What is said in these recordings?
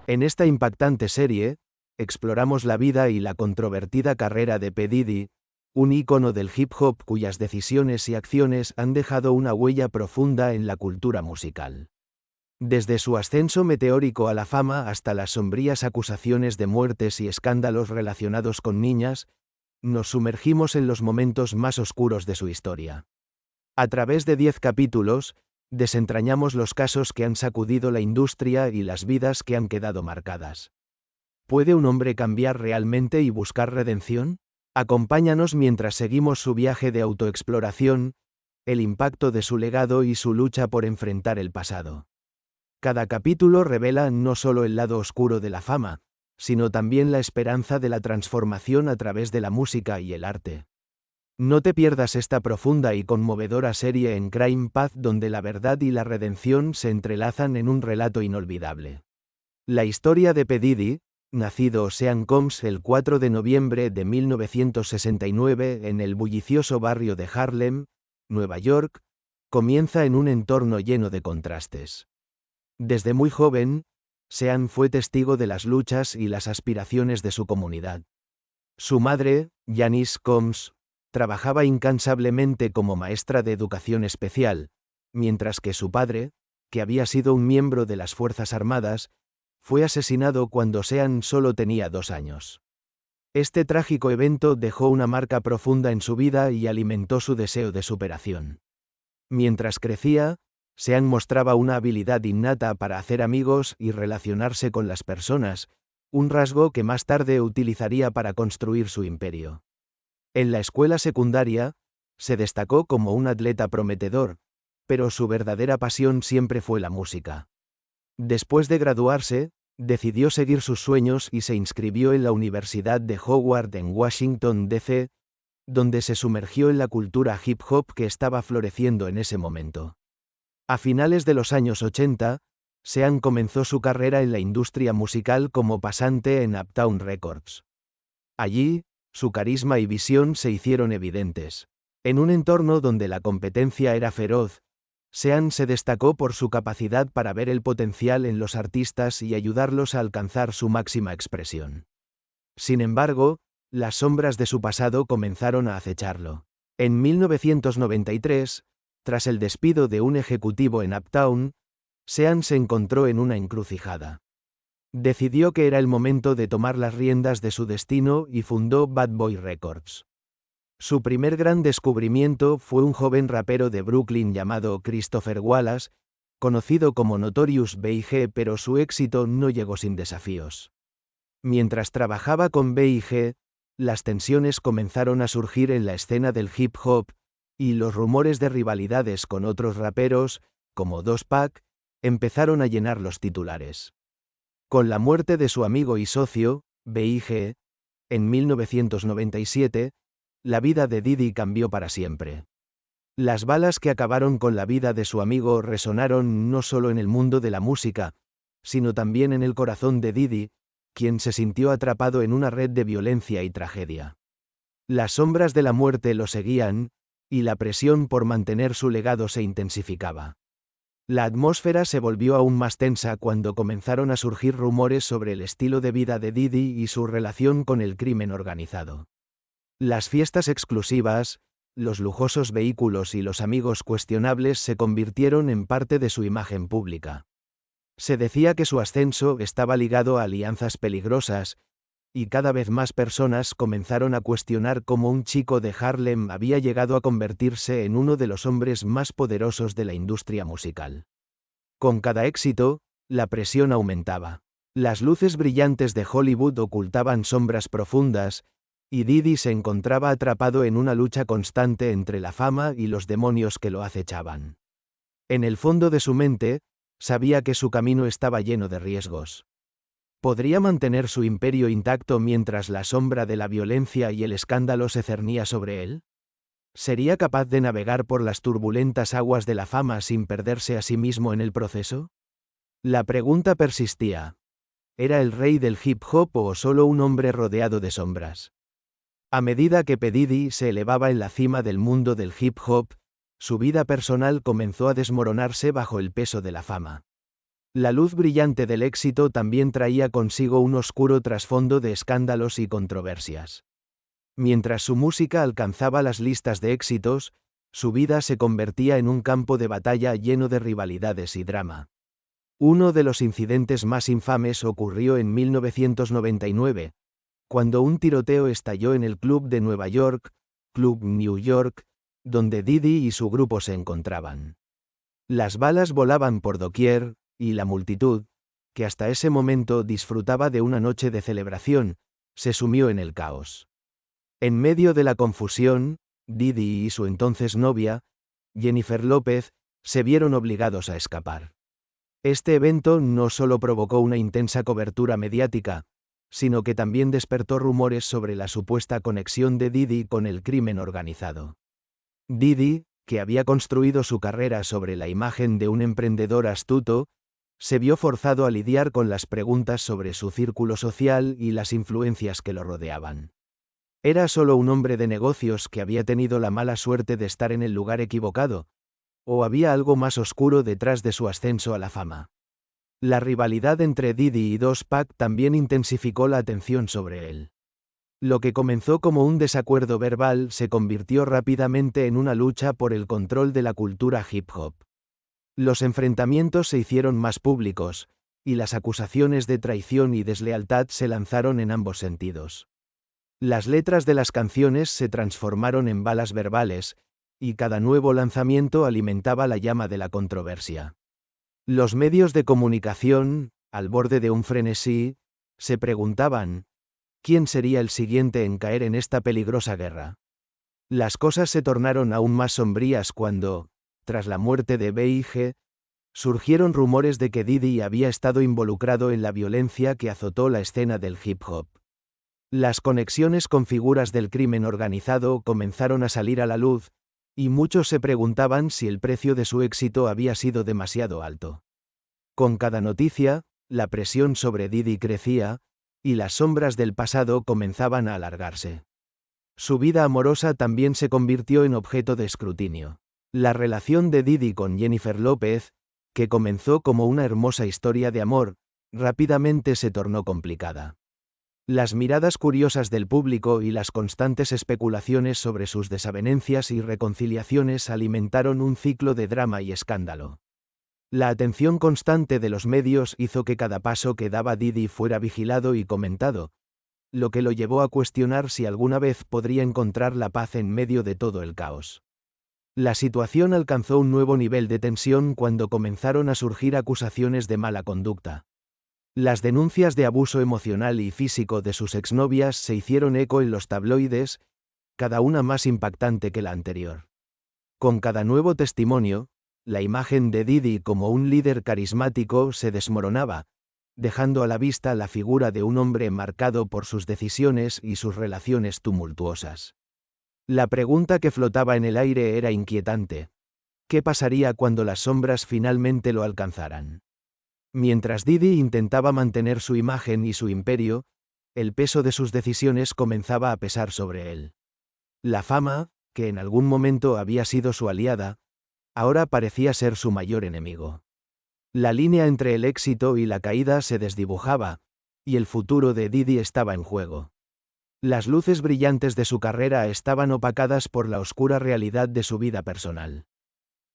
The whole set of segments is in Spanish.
En esta impactante serie, exploramos la vida y la controvertida carrera de P. Diddy, un ícono del hip hop cuyas decisiones y acciones han dejado una huella profunda en la cultura musical. Desde su ascenso meteórico a la fama hasta las sombrías acusaciones de muertes y escándalos relacionados con niñas, nos sumergimos en los momentos más oscuros de su historia. A través de 10 capítulos, desentrañamos los casos que han sacudido la industria y las vidas que han quedado marcadas. ¿Puede un hombre cambiar realmente y buscar redención? Acompáñanos mientras seguimos su viaje de autoexploración, el impacto de su legado y su lucha por enfrentar el pasado. Cada capítulo revela no solo el lado oscuro de la fama, sino también la esperanza de la transformación a través de la música y el arte. No te pierdas esta profunda y conmovedora serie en Crime Path donde la verdad y la redención se entrelazan en un relato inolvidable. La historia de P. Diddy, nacido Sean Combs el 4 de noviembre de 1969 en el bullicioso barrio de Harlem, Nueva York, comienza en un entorno lleno de contrastes. Desde muy joven, Sean fue testigo de las luchas y las aspiraciones de su comunidad. Su madre, Janice Combs, trabajaba incansablemente como maestra de educación especial, mientras que su padre, que había sido un miembro de las Fuerzas Armadas, fue asesinado cuando Sean solo tenía 2 años. Este trágico evento dejó una marca profunda en su vida y alimentó su deseo de superación. Mientras crecía, Sean mostraba una habilidad innata para hacer amigos y relacionarse con las personas, un rasgo que más tarde utilizaría para construir su imperio. En la escuela secundaria, se destacó como un atleta prometedor, pero su verdadera pasión siempre fue la música. Después de graduarse, decidió seguir sus sueños y se inscribió en la Universidad de Howard en Washington, D.C., donde se sumergió en la cultura hip hop que estaba floreciendo en ese momento. A finales de los años 80, Sean comenzó su carrera en la industria musical como pasante en Uptown Records. Allí, su carisma y visión se hicieron evidentes. En un entorno donde la competencia era feroz, Sean se destacó por su capacidad para ver el potencial en los artistas y ayudarlos a alcanzar su máxima expresión. Sin embargo, las sombras de su pasado comenzaron a acecharlo. En 1993, tras el despido de un ejecutivo en Uptown, Sean se encontró en una encrucijada. Decidió que era el momento de tomar las riendas de su destino y fundó Bad Boy Records. Su primer gran descubrimiento fue un joven rapero de Brooklyn llamado Christopher Wallace, conocido como Notorious B.I.G., pero su éxito no llegó sin desafíos. Mientras trabajaba con B.I.G., las tensiones comenzaron a surgir en la escena del hip hop, y los rumores de rivalidades con otros raperos, como 2Pac, empezaron a llenar los titulares. Con la muerte de su amigo y socio, B.I.G., en 1997, la vida de Diddy cambió para siempre. Las balas que acabaron con la vida de su amigo resonaron no solo en el mundo de la música, sino también en el corazón de Diddy, quien se sintió atrapado en una red de violencia y tragedia. Las sombras de la muerte lo seguían, y la presión por mantener su legado se intensificaba. La atmósfera se volvió aún más tensa cuando comenzaron a surgir rumores sobre el estilo de vida de Diddy y su relación con el crimen organizado. Las fiestas exclusivas, los lujosos vehículos y los amigos cuestionables se convirtieron en parte de su imagen pública. Se decía que su ascenso estaba ligado a alianzas peligrosas, y cada vez más personas comenzaron a cuestionar cómo un chico de Harlem había llegado a convertirse en uno de los hombres más poderosos de la industria musical. Con cada éxito, la presión aumentaba. Las luces brillantes de Hollywood ocultaban sombras profundas, y Diddy se encontraba atrapado en una lucha constante entre la fama y los demonios que lo acechaban. En el fondo de su mente, sabía que su camino estaba lleno de riesgos. ¿Podría mantener su imperio intacto mientras la sombra de la violencia y el escándalo se cernía sobre él? ¿Sería capaz de navegar por las turbulentas aguas de la fama sin perderse a sí mismo en el proceso? La pregunta persistía. ¿Era el rey del hip hop o solo un hombre rodeado de sombras? A medida que P. Diddy se elevaba en la cima del mundo del hip hop, su vida personal comenzó a desmoronarse bajo el peso de la fama. La luz brillante del éxito también traía consigo un oscuro trasfondo de escándalos y controversias. Mientras su música alcanzaba las listas de éxitos, su vida se convertía en un campo de batalla lleno de rivalidades y drama. Uno de los incidentes más infames ocurrió en 1999, cuando un tiroteo estalló en el club de Nueva York, Club New York, donde Diddy y su grupo se encontraban. Las balas volaban por doquier, y la multitud, que hasta ese momento disfrutaba de una noche de celebración, se sumió en el caos. En medio de la confusión, Diddy y su entonces novia, Jennifer López, se vieron obligados a escapar. Este evento no solo provocó una intensa cobertura mediática, sino que también despertó rumores sobre la supuesta conexión de Diddy con el crimen organizado. Diddy, que había construido su carrera sobre la imagen de un emprendedor astuto, se vio forzado a lidiar con las preguntas sobre su círculo social y las influencias que lo rodeaban. ¿Era solo un hombre de negocios que había tenido la mala suerte de estar en el lugar equivocado? ¿O había algo más oscuro detrás de su ascenso a la fama? La rivalidad entre Diddy y 2Pac también intensificó la atención sobre él. Lo que comenzó como un desacuerdo verbal se convirtió rápidamente en una lucha por el control de la cultura hip hop. Los enfrentamientos se hicieron más públicos, y las acusaciones de traición y deslealtad se lanzaron en ambos sentidos. Las letras de las canciones se transformaron en balas verbales, y cada nuevo lanzamiento alimentaba la llama de la controversia. Los medios de comunicación, al borde de un frenesí, se preguntaban, ¿quién sería el siguiente en caer en esta peligrosa guerra? Las cosas se tornaron aún más sombrías cuando, tras la muerte de B.I.G., surgieron rumores de que Diddy había estado involucrado en la violencia que azotó la escena del hip hop. Las conexiones con figuras del crimen organizado comenzaron a salir a la luz, y muchos se preguntaban si el precio de su éxito había sido demasiado alto. Con cada noticia, la presión sobre Diddy crecía, y las sombras del pasado comenzaban a alargarse. Su vida amorosa también se convirtió en objeto de escrutinio. La relación de Diddy con Jennifer López, que comenzó como una hermosa historia de amor, rápidamente se tornó complicada. Las miradas curiosas del público y las constantes especulaciones sobre sus desavenencias y reconciliaciones alimentaron un ciclo de drama y escándalo. La atención constante de los medios hizo que cada paso que daba Diddy fuera vigilado y comentado, lo que lo llevó a cuestionar si alguna vez podría encontrar la paz en medio de todo el caos. La situación alcanzó un nuevo nivel de tensión cuando comenzaron a surgir acusaciones de mala conducta. Las denuncias de abuso emocional y físico de sus exnovias se hicieron eco en los tabloides, cada una más impactante que la anterior. Con cada nuevo testimonio, la imagen de Diddy como un líder carismático se desmoronaba, dejando a la vista la figura de un hombre marcado por sus decisiones y sus relaciones tumultuosas. La pregunta que flotaba en el aire era inquietante. ¿Qué pasaría cuando las sombras finalmente lo alcanzaran? Mientras Diddy intentaba mantener su imagen y su imperio, el peso de sus decisiones comenzaba a pesar sobre él. La fama, que en algún momento había sido su aliada, ahora parecía ser su mayor enemigo. La línea entre el éxito y la caída se desdibujaba, y el futuro de Diddy estaba en juego. Las luces brillantes de su carrera estaban opacadas por la oscura realidad de su vida personal.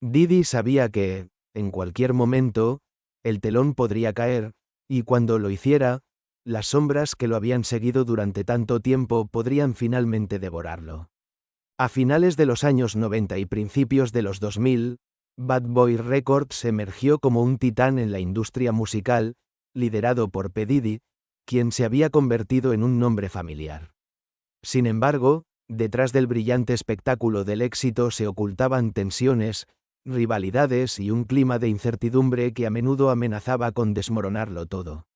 Diddy sabía que, en cualquier momento, el telón podría caer, y cuando lo hiciera, las sombras que lo habían seguido durante tanto tiempo podrían finalmente devorarlo. A finales de los años 90 y principios de los 2000, Bad Boy Records emergió como un titán en la industria musical, liderado por P. Diddy, quien se había convertido en un nombre familiar. Sin embargo, detrás del brillante espectáculo del éxito se ocultaban tensiones, rivalidades y un clima de incertidumbre que a menudo amenazaba con desmoronarlo todo.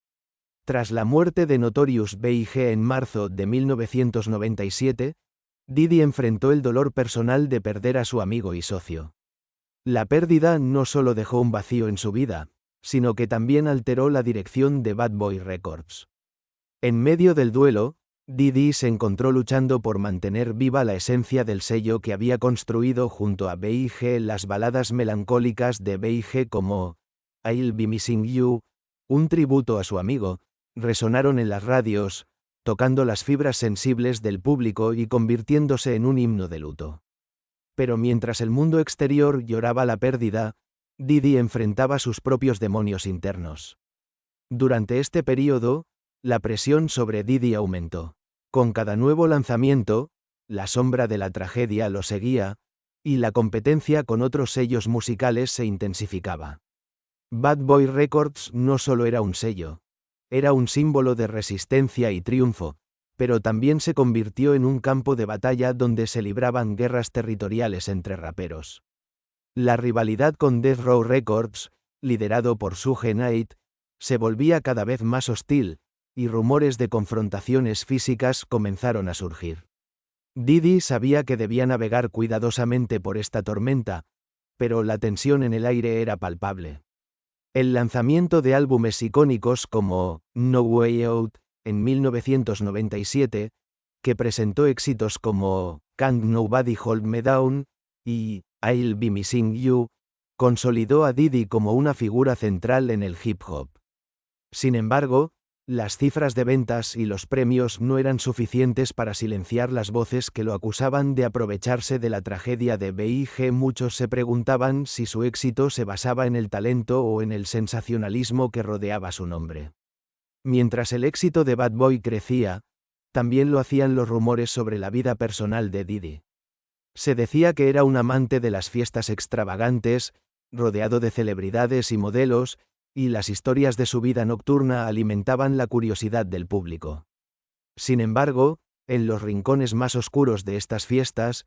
Tras la muerte de Notorious B.I.G. en marzo de 1997, Diddy enfrentó el dolor personal de perder a su amigo y socio. La pérdida no solo dejó un vacío en su vida, sino que también alteró la dirección de Bad Boy Records. En medio del duelo, Diddy se encontró luchando por mantener viva la esencia del sello que había construido junto a B.I.G. Las baladas melancólicas de B.I.G. como I'll Be Missing You, un tributo a su amigo, resonaron en las radios, tocando las fibras sensibles del público y convirtiéndose en un himno de luto. Pero mientras el mundo exterior lloraba la pérdida, Didi enfrentaba sus propios demonios internos. Durante este período, la presión sobre Didi aumentó. Con cada nuevo lanzamiento, la sombra de la tragedia lo seguía, y la competencia con otros sellos musicales se intensificaba. Bad Boy Records no solo era un sello, era un símbolo de resistencia y triunfo, pero también se convirtió en un campo de batalla donde se libraban guerras territoriales entre raperos. La rivalidad con Death Row Records, liderado por Suge Knight, se volvía cada vez más hostil, y rumores de confrontaciones físicas comenzaron a surgir. Didi sabía que debía navegar cuidadosamente por esta tormenta, pero la tensión en el aire era palpable. El lanzamiento de álbumes icónicos como No Way Out, en 1997, que presentó éxitos como Can't Nobody Hold Me Down y I'll Be Missing You, consolidó a Didi como una figura central en el hip hop. Sin embargo, las cifras de ventas y los premios no eran suficientes para silenciar las voces que lo acusaban de aprovecharse de la tragedia de Big. Muchos se preguntaban si su éxito se basaba en el talento o en el sensacionalismo que rodeaba su nombre. Mientras el éxito de Bad Boy crecía, también lo hacían los rumores sobre la vida personal de Didi. Se decía que era un amante de las fiestas extravagantes, rodeado de celebridades y modelos, y las historias de su vida nocturna alimentaban la curiosidad del público. Sin embargo, en los rincones más oscuros de estas fiestas,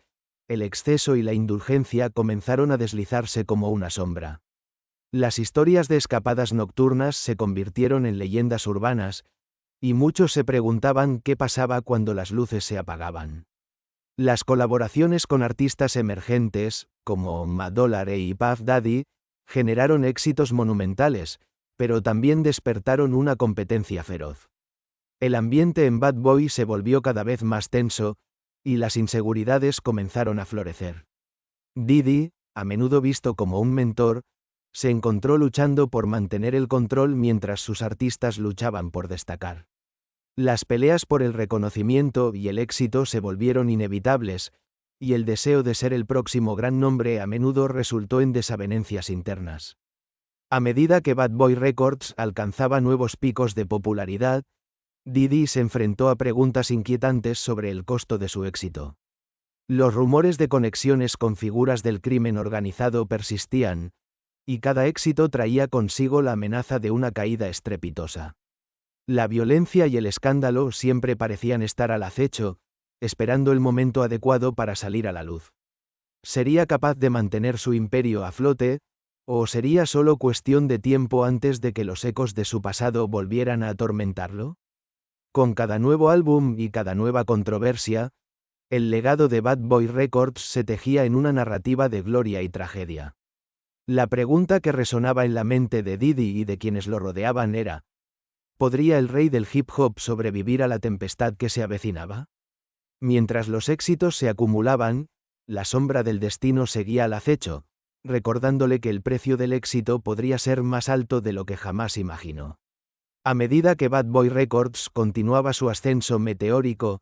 el exceso y la indulgencia comenzaron a deslizarse como una sombra. Las historias de escapadas nocturnas se convirtieron en leyendas urbanas, y muchos se preguntaban qué pasaba cuando las luces se apagaban. Las colaboraciones con artistas emergentes, como Madollar y Puff Daddy, generaron éxitos monumentales, pero también despertaron una competencia feroz. El ambiente en Bad Boy se volvió cada vez más tenso, y las inseguridades comenzaron a florecer. Didi, a menudo visto como un mentor, se encontró luchando por mantener el control mientras sus artistas luchaban por destacar. Las peleas por el reconocimiento y el éxito se volvieron inevitables, y el deseo de ser el próximo gran nombre a menudo resultó en desavenencias internas. A medida que Bad Boy Records alcanzaba nuevos picos de popularidad, Didi se enfrentó a preguntas inquietantes sobre el costo de su éxito. Los rumores de conexiones con figuras del crimen organizado persistían, y cada éxito traía consigo la amenaza de una caída estrepitosa. La violencia y el escándalo siempre parecían estar al acecho, esperando el momento adecuado para salir a la luz. ¿Sería capaz de mantener su imperio a flote, o sería solo cuestión de tiempo antes de que los ecos de su pasado volvieran a atormentarlo? Con cada nuevo álbum y cada nueva controversia, el legado de Bad Boy Records se tejía en una narrativa de gloria y tragedia. La pregunta que resonaba en la mente de Didi y de quienes lo rodeaban era: ¿podría el rey del hip hop sobrevivir a la tempestad que se avecinaba? Mientras los éxitos se acumulaban, la sombra del destino seguía al acecho, recordándole que el precio del éxito podría ser más alto de lo que jamás imaginó. A medida que Bad Boy Records continuaba su ascenso meteórico,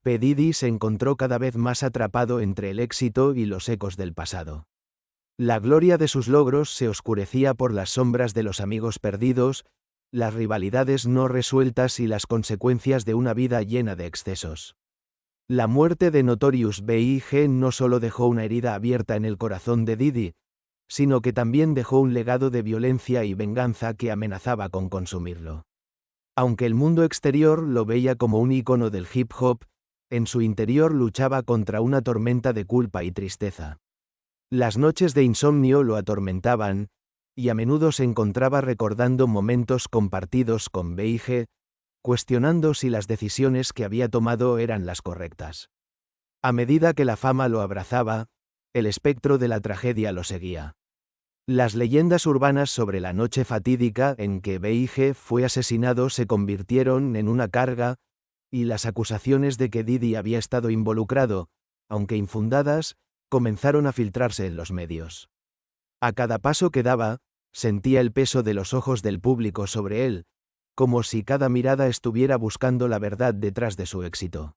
P. Diddy se encontró cada vez más atrapado entre el éxito y los ecos del pasado. La gloria de sus logros se oscurecía por las sombras de los amigos perdidos, las rivalidades no resueltas y las consecuencias de una vida llena de excesos. La muerte de Notorious B.I.G. no solo dejó una herida abierta en el corazón de Diddy, sino que también dejó un legado de violencia y venganza que amenazaba con consumirlo. Aunque el mundo exterior lo veía como un ícono del hip hop, en su interior luchaba contra una tormenta de culpa y tristeza. Las noches de insomnio lo atormentaban, y a menudo se encontraba recordando momentos compartidos con B.I.G., cuestionando si las decisiones que había tomado eran las correctas. A medida que la fama lo abrazaba, el espectro de la tragedia lo seguía. Las leyendas urbanas sobre la noche fatídica en que B.I.G. fue asesinado se convirtieron en una carga, y las acusaciones de que Diddy había estado involucrado, aunque infundadas, comenzaron a filtrarse en los medios. A cada paso que daba, Sentía el peso de los ojos del público sobre él, como si cada mirada estuviera buscando la verdad detrás de su éxito.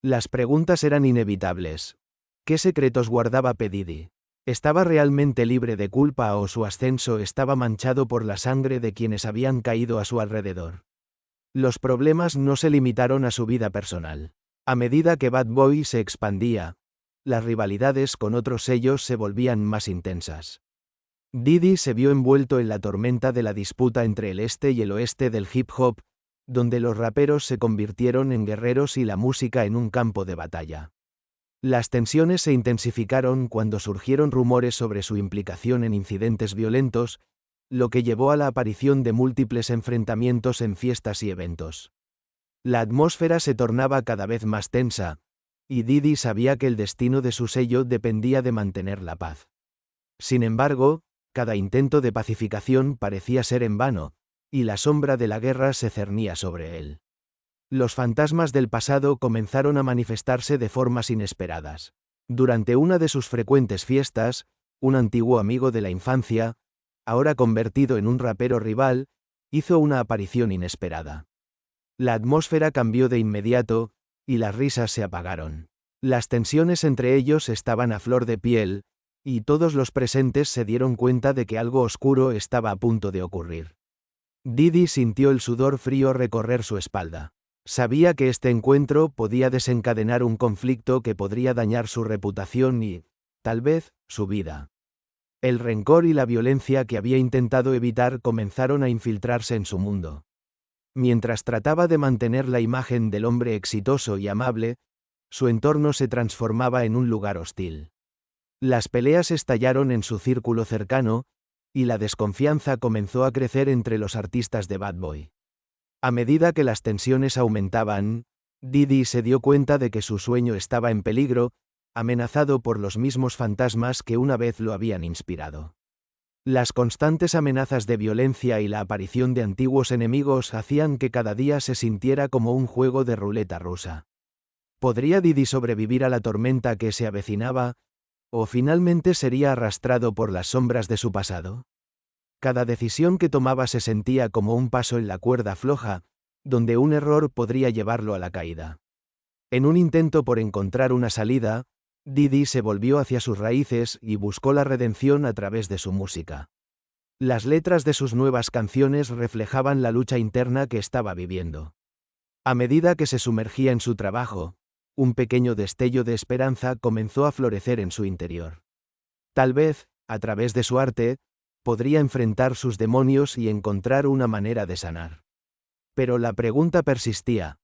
Las preguntas eran inevitables. ¿Qué secretos guardaba P. Diddy? ¿Estaba realmente libre de culpa o su ascenso estaba manchado por la sangre de quienes habían caído a su alrededor? Los problemas no se limitaron a su vida personal. A medida que Bad Boy se expandía, las rivalidades con otros sellos se volvían más intensas. Diddy se vio envuelto en la tormenta de la disputa entre el este y el oeste del hip hop, donde los raperos se convirtieron en guerreros y la música en un campo de batalla. Las tensiones se intensificaron cuando surgieron rumores sobre su implicación en incidentes violentos, lo que llevó a la aparición de múltiples enfrentamientos en fiestas y eventos. La atmósfera se tornaba cada vez más tensa, y Diddy sabía que el destino de su sello dependía de mantener la paz. Sin embargo, cada intento de pacificación parecía ser en vano, y la sombra de la guerra se cernía sobre él. Los fantasmas del pasado comenzaron a manifestarse de formas inesperadas. Durante una de sus frecuentes fiestas, un antiguo amigo de la infancia, ahora convertido en un rapero rival, hizo una aparición inesperada. La atmósfera cambió de inmediato, y las risas se apagaron. Las tensiones entre ellos estaban a flor de piel, y todos los presentes se dieron cuenta de que algo oscuro estaba a punto de ocurrir. Diddy sintió el sudor frío recorrer su espalda. Sabía que este encuentro podía desencadenar un conflicto que podría dañar su reputación y, tal vez, su vida. El rencor y la violencia que había intentado evitar comenzaron a infiltrarse en su mundo. Mientras trataba de mantener la imagen del hombre exitoso y amable, su entorno se transformaba en un lugar hostil. Las peleas estallaron en su círculo cercano, y la desconfianza comenzó a crecer entre los artistas de Bad Boy. A medida que las tensiones aumentaban, Diddy se dio cuenta de que su sueño estaba en peligro, amenazado por los mismos fantasmas que una vez lo habían inspirado. Las constantes amenazas de violencia y la aparición de antiguos enemigos hacían que cada día se sintiera como un juego de ruleta rusa. ¿Podría Diddy sobrevivir a la tormenta que se avecinaba, o finalmente sería arrastrado por las sombras de su pasado? Cada decisión que tomaba se sentía como un paso en la cuerda floja, donde un error podría llevarlo a la caída. En un intento por encontrar una salida, Diddy se volvió hacia sus raíces y buscó la redención a través de su música. Las letras de sus nuevas canciones reflejaban la lucha interna que estaba viviendo. A medida que se sumergía en su trabajo, un pequeño destello de esperanza comenzó a florecer en su interior. Tal vez, a través de su arte, podría enfrentar sus demonios y encontrar una manera de sanar. Pero la pregunta persistía.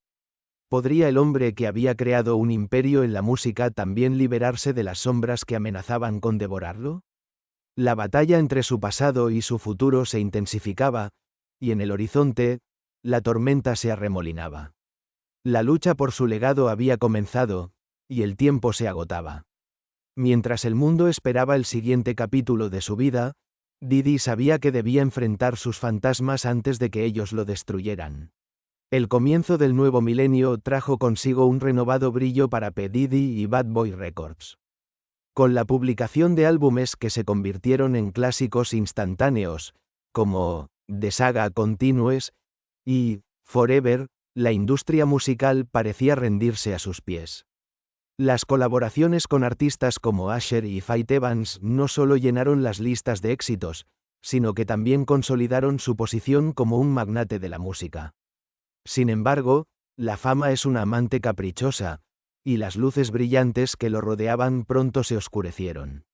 ¿Podría el hombre que había creado un imperio en la música también liberarse de las sombras que amenazaban con devorarlo? La batalla entre su pasado y su futuro se intensificaba, y en el horizonte, la tormenta se arremolinaba. La lucha por su legado había comenzado, y el tiempo se agotaba. Mientras el mundo esperaba el siguiente capítulo de su vida, Diddy sabía que debía enfrentar sus fantasmas antes de que ellos lo destruyeran. El comienzo del nuevo milenio trajo consigo un renovado brillo para P. Diddy y Bad Boy Records. Con la publicación de álbumes que se convirtieron en clásicos instantáneos, como The Saga Continues y Forever, la industria musical parecía rendirse a sus pies. Las colaboraciones con artistas como Usher y Faith Evans no solo llenaron las listas de éxitos, sino que también consolidaron su posición como un magnate de la música. Sin embargo, la fama es una amante caprichosa, y las luces brillantes que lo rodeaban pronto se oscurecieron.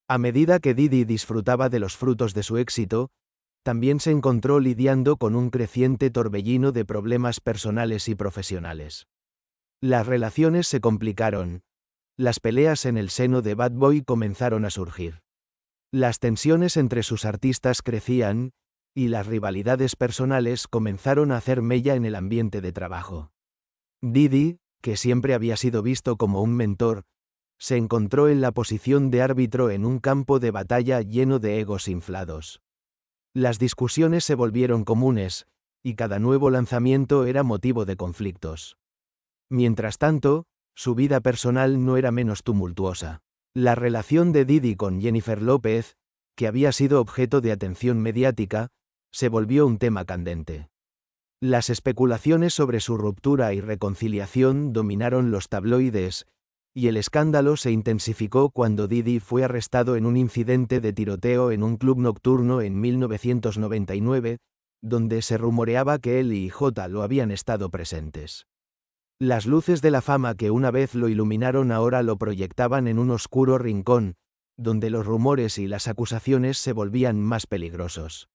A medida que Diddy disfrutaba de los frutos de su éxito, también se encontró lidiando con un creciente torbellino de problemas personales y profesionales. Las relaciones se complicaron. Las peleas en el seno de Bad Boy comenzaron a surgir. Las tensiones entre sus artistas crecían, y las rivalidades personales comenzaron a hacer mella en el ambiente de trabajo. Diddy, que siempre había sido visto como un mentor, se encontró en la posición de árbitro en un campo de batalla lleno de egos inflados. Las discusiones se volvieron comunes, y cada nuevo lanzamiento era motivo de conflictos. Mientras tanto, su vida personal no era menos tumultuosa. La relación de Diddy con Jennifer López, que había sido objeto de atención mediática, se volvió un tema candente. Las especulaciones sobre su ruptura y reconciliación dominaron los tabloides, y el escándalo se intensificó cuando Diddy fue arrestado en un incidente de tiroteo en un club nocturno en 1999, donde se rumoreaba que él y J lo habían estado presentes. Las luces de la fama que una vez lo iluminaron ahora lo proyectaban en un oscuro rincón, donde los rumores y las acusaciones se volvían más peligrosos.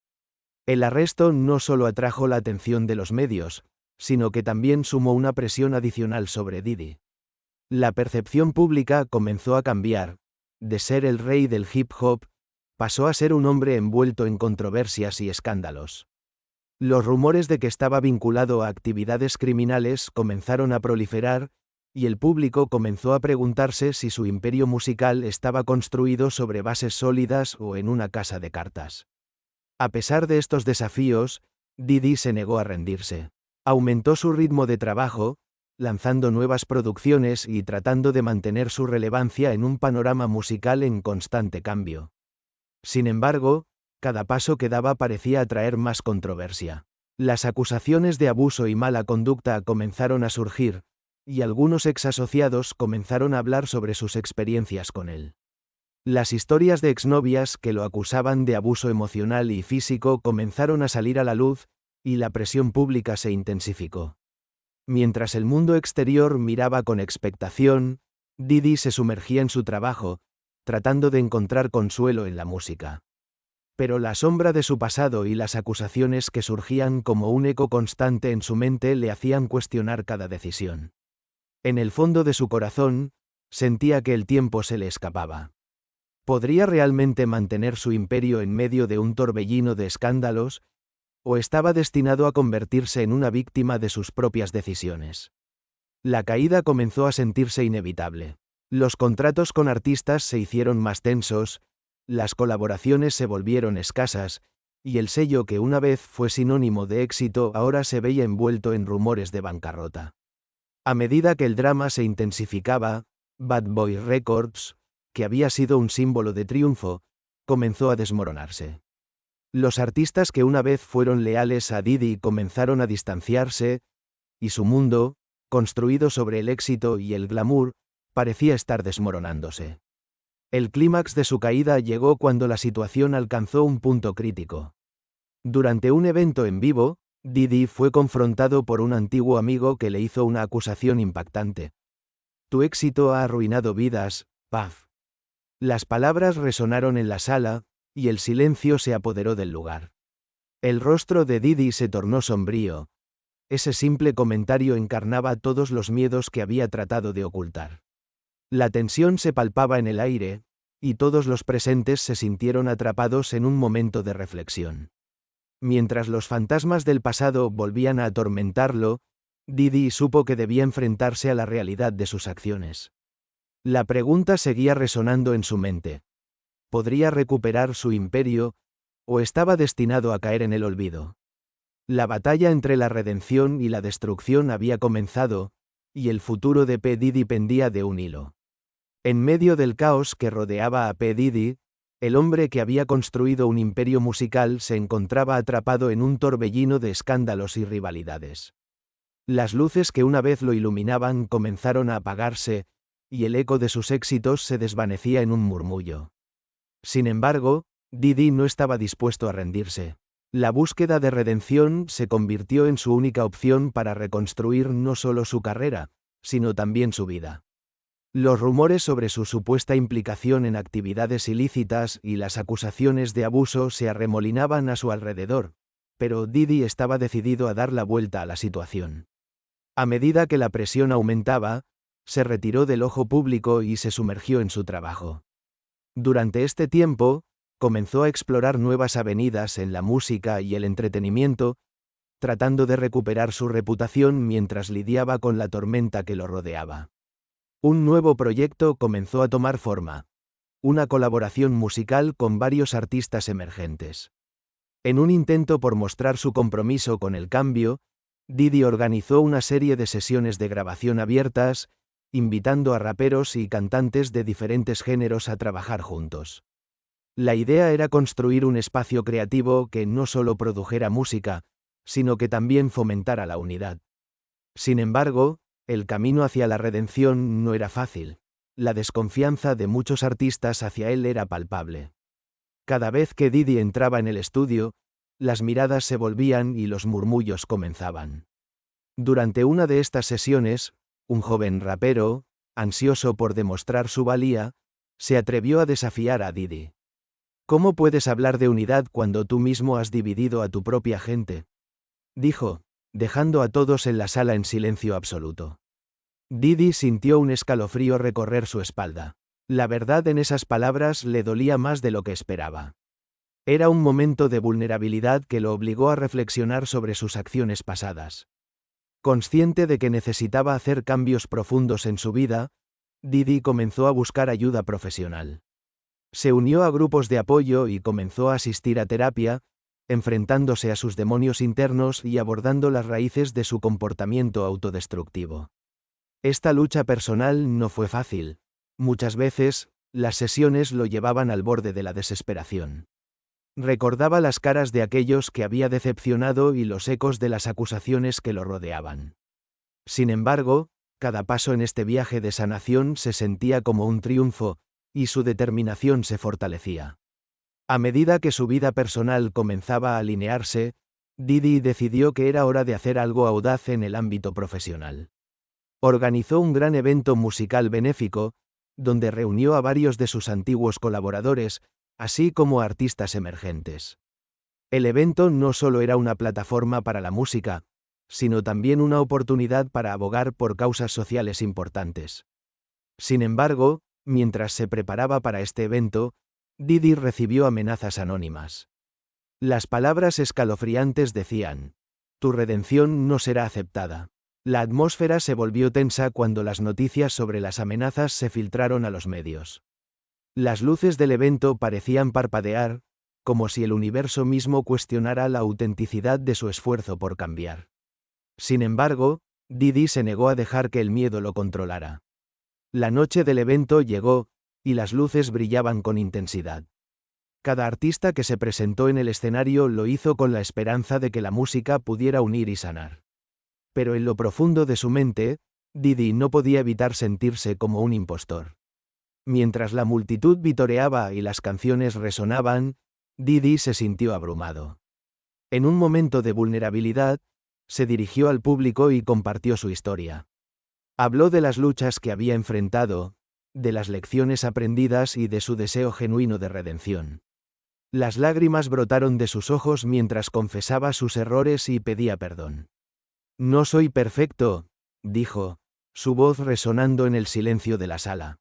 El arresto no solo atrajo la atención de los medios, sino que también sumó una presión adicional sobre Diddy. La percepción pública comenzó a cambiar. De ser el rey del hip hop, pasó a ser un hombre envuelto en controversias y escándalos. Los rumores de que estaba vinculado a actividades criminales comenzaron a proliferar, y el público comenzó a preguntarse si su imperio musical estaba construido sobre bases sólidas o en una casa de cartas. A pesar de estos desafíos, Diddy se negó a rendirse. Aumentó su ritmo de trabajo, lanzando nuevas producciones y tratando de mantener su relevancia en un panorama musical en constante cambio. Sin embargo, cada paso que daba parecía atraer más controversia. Las acusaciones de abuso y mala conducta comenzaron a surgir, y algunos exasociados comenzaron a hablar sobre sus experiencias con él. Las historias de exnovias que lo acusaban de abuso emocional y físico comenzaron a salir a la luz, y la presión pública se intensificó. Mientras el mundo exterior miraba con expectación, Diddy se sumergía en su trabajo, tratando de encontrar consuelo en la música. Pero la sombra de su pasado y las acusaciones que surgían como un eco constante en su mente le hacían cuestionar cada decisión. En el fondo de su corazón, sentía que el tiempo se le escapaba. ¿Podría realmente mantener su imperio en medio de un torbellino de escándalos? ¿O estaba destinado a convertirse en una víctima de sus propias decisiones? La caída comenzó a sentirse inevitable. Los contratos con artistas se hicieron más tensos, las colaboraciones se volvieron escasas, y el sello que una vez fue sinónimo de éxito ahora se veía envuelto en rumores de bancarrota. A medida que el drama se intensificaba, Bad Boy Records, que había sido un símbolo de triunfo, comenzó a desmoronarse. Los artistas que una vez fueron leales a Diddy comenzaron a distanciarse, y su mundo, construido sobre el éxito y el glamour, parecía estar desmoronándose. El clímax de su caída llegó cuando la situación alcanzó un punto crítico. Durante un evento en vivo, Diddy fue confrontado por un antiguo amigo que le hizo una acusación impactante. «Tu éxito ha arruinado vidas, Puff». Las palabras resonaron en la sala, y el silencio se apoderó del lugar. El rostro de Diddy se tornó sombrío. Ese simple comentario encarnaba todos los miedos que había tratado de ocultar. La tensión se palpaba en el aire, y todos los presentes se sintieron atrapados en un momento de reflexión. Mientras los fantasmas del pasado volvían a atormentarlo, Diddy supo que debía enfrentarse a la realidad de sus acciones. La pregunta seguía resonando en su mente. ¿Podría recuperar su imperio, o estaba destinado a caer en el olvido? La batalla entre la redención y la destrucción había comenzado, y el futuro de P. Diddy pendía de un hilo. En medio del caos que rodeaba a P. Diddy, el hombre que había construido un imperio musical se encontraba atrapado en un torbellino de escándalos y rivalidades. Las luces que una vez lo iluminaban comenzaron a apagarse, y el eco de sus éxitos se desvanecía en un murmullo. Sin embargo, Diddy no estaba dispuesto a rendirse. La búsqueda de redención se convirtió en su única opción para reconstruir no solo su carrera, sino también su vida. Los rumores sobre su supuesta implicación en actividades ilícitas y las acusaciones de abuso se arremolinaban a su alrededor, pero Diddy estaba decidido a dar la vuelta a la situación. A medida que la presión aumentaba, se retiró del ojo público y se sumergió en su trabajo. Durante este tiempo, comenzó a explorar nuevas avenidas en la música y el entretenimiento, tratando de recuperar su reputación mientras lidiaba con la tormenta que lo rodeaba. Un nuevo proyecto comenzó a tomar forma, una colaboración musical con varios artistas emergentes. En un intento por mostrar su compromiso con el cambio, Diddy organizó una serie de sesiones de grabación abiertas, invitando a raperos y cantantes de diferentes géneros a trabajar juntos. La idea era construir un espacio creativo que no solo produjera música, sino que también fomentara la unidad. Sin embargo, el camino hacia la redención no era fácil. La desconfianza de muchos artistas hacia él era palpable. Cada vez que Didi entraba en el estudio, las miradas se volvían y los murmullos comenzaban. Durante una de estas sesiones, un joven rapero, ansioso por demostrar su valía, se atrevió a desafiar a Didi. ¿Cómo puedes hablar de unidad cuando tú mismo has dividido a tu propia gente?, dijo, dejando a todos en la sala en silencio absoluto. Didi sintió un escalofrío recorrer su espalda. La verdad en esas palabras le dolía más de lo que esperaba. Era un momento de vulnerabilidad que lo obligó a reflexionar sobre sus acciones pasadas. Consciente de que necesitaba hacer cambios profundos en su vida, Didi comenzó a buscar ayuda profesional. Se unió a grupos de apoyo y comenzó a asistir a terapia, enfrentándose a sus demonios internos y abordando las raíces de su comportamiento autodestructivo. Esta lucha personal no fue fácil. Muchas veces, las sesiones lo llevaban al borde de la desesperación. Recordaba las caras de aquellos que había decepcionado y los ecos de las acusaciones que lo rodeaban. Sin embargo, cada paso en este viaje de sanación se sentía como un triunfo, y su determinación se fortalecía. A medida que su vida personal comenzaba a alinearse, Didi decidió que era hora de hacer algo audaz en el ámbito profesional. Organizó un gran evento musical benéfico, donde reunió a varios de sus antiguos colaboradores, así como a artistas emergentes. El evento no solo era una plataforma para la música, sino también una oportunidad para abogar por causas sociales importantes. Sin embargo, mientras se preparaba para este evento, Didi recibió amenazas anónimas. Las palabras escalofriantes decían: «Tu redención no será aceptada». La atmósfera se volvió tensa cuando las noticias sobre las amenazas se filtraron a los medios. Las luces del evento parecían parpadear, como si el universo mismo cuestionara la autenticidad de su esfuerzo por cambiar. Sin embargo, Didi se negó a dejar que el miedo lo controlara. La noche del evento llegó, y las luces brillaban con intensidad. Cada artista que se presentó en el escenario lo hizo con la esperanza de que la música pudiera unir y sanar. Pero en lo profundo de su mente, Didi no podía evitar sentirse como un impostor. Mientras la multitud vitoreaba y las canciones resonaban, Didi se sintió abrumado. En un momento de vulnerabilidad, se dirigió al público y compartió su historia. Habló de las luchas que había enfrentado, de las lecciones aprendidas y de su deseo genuino de redención. Las lágrimas brotaron de sus ojos mientras confesaba sus errores y pedía perdón. «No soy perfecto», dijo, su voz resonando en el silencio de la sala.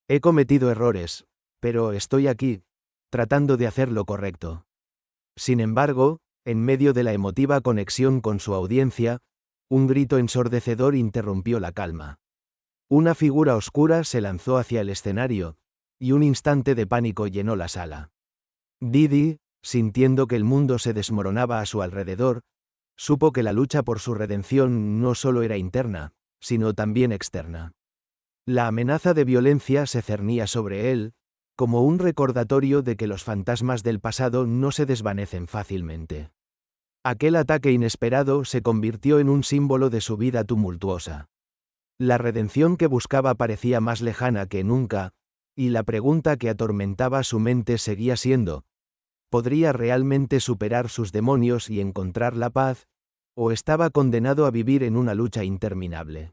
«He cometido errores, pero estoy aquí, tratando de hacer lo correcto». Sin embargo, en medio de la emotiva conexión con su audiencia, un grito ensordecedor interrumpió la calma. Una figura oscura se lanzó hacia el escenario, y un instante de pánico llenó la sala. Didi, sintiendo que el mundo se desmoronaba a su alrededor, supo que la lucha por su redención no solo era interna, sino también externa. La amenaza de violencia se cernía sobre él, como un recordatorio de que los fantasmas del pasado no se desvanecen fácilmente. Aquel ataque inesperado se convirtió en un símbolo de su vida tumultuosa. La redención que buscaba parecía más lejana que nunca, y la pregunta que atormentaba su mente seguía siendo: ¿podría realmente superar sus demonios y encontrar la paz, o estaba condenado a vivir en una lucha interminable?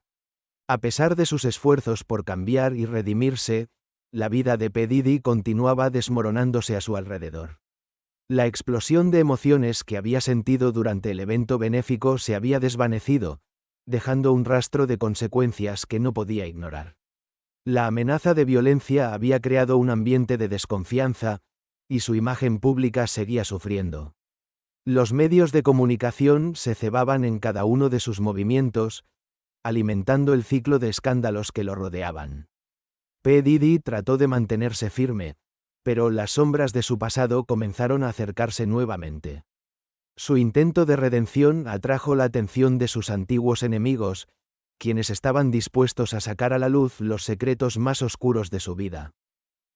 A pesar de sus esfuerzos por cambiar y redimirse, la vida de P. Diddy continuaba desmoronándose a su alrededor. La explosión de emociones que había sentido durante el evento benéfico se había desvanecido, dejando un rastro de consecuencias que no podía ignorar. La amenaza de violencia había creado un ambiente de desconfianza, y su imagen pública seguía sufriendo. Los medios de comunicación se cebaban en cada uno de sus movimientos, alimentando el ciclo de escándalos que lo rodeaban. P. Diddy trató de mantenerse firme, pero las sombras de su pasado comenzaron a acercarse nuevamente. Su intento de redención atrajo la atención de sus antiguos enemigos, quienes estaban dispuestos a sacar a la luz los secretos más oscuros de su vida.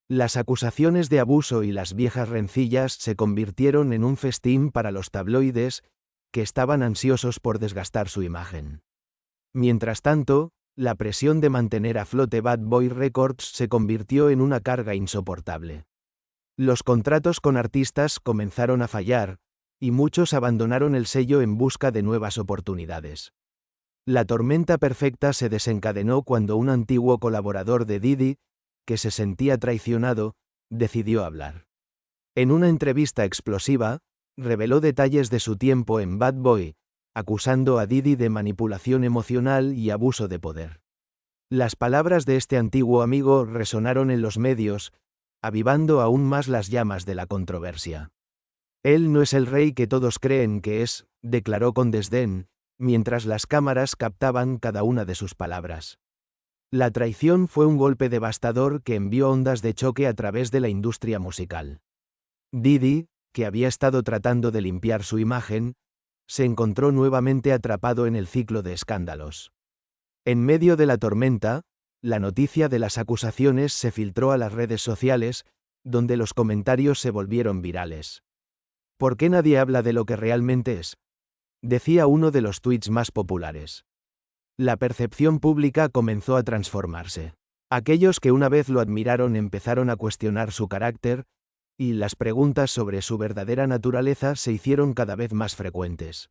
Las acusaciones de abuso y las viejas rencillas se convirtieron en un festín para los tabloides, que estaban ansiosos por desgastar su imagen. Mientras tanto, la presión de mantener a flote Bad Boy Records se convirtió en una carga insoportable. Los contratos con artistas comenzaron a fallar, y muchos abandonaron el sello en busca de nuevas oportunidades. La tormenta perfecta se desencadenó cuando un antiguo colaborador de Diddy, que se sentía traicionado, decidió hablar. En una entrevista explosiva, reveló detalles de su tiempo en Bad Boy, acusando a Diddy de manipulación emocional y abuso de poder. Las palabras de este antiguo amigo resonaron en los medios, avivando aún más las llamas de la controversia. Él no es el rey que todos creen que es, declaró con desdén, mientras las cámaras captaban cada una de sus palabras. La traición fue un golpe devastador que envió ondas de choque a través de la industria musical. Diddy, que había estado tratando de limpiar su imagen, se encontró nuevamente atrapado en el ciclo de escándalos. En medio de la tormenta, la noticia de las acusaciones se filtró a las redes sociales, donde los comentarios se volvieron virales. ¿Por qué nadie habla de lo que realmente es?, decía uno de los tweets más populares. La percepción pública comenzó a transformarse. Aquellos que una vez lo admiraron empezaron a cuestionar su carácter, y las preguntas sobre su verdadera naturaleza se hicieron cada vez más frecuentes.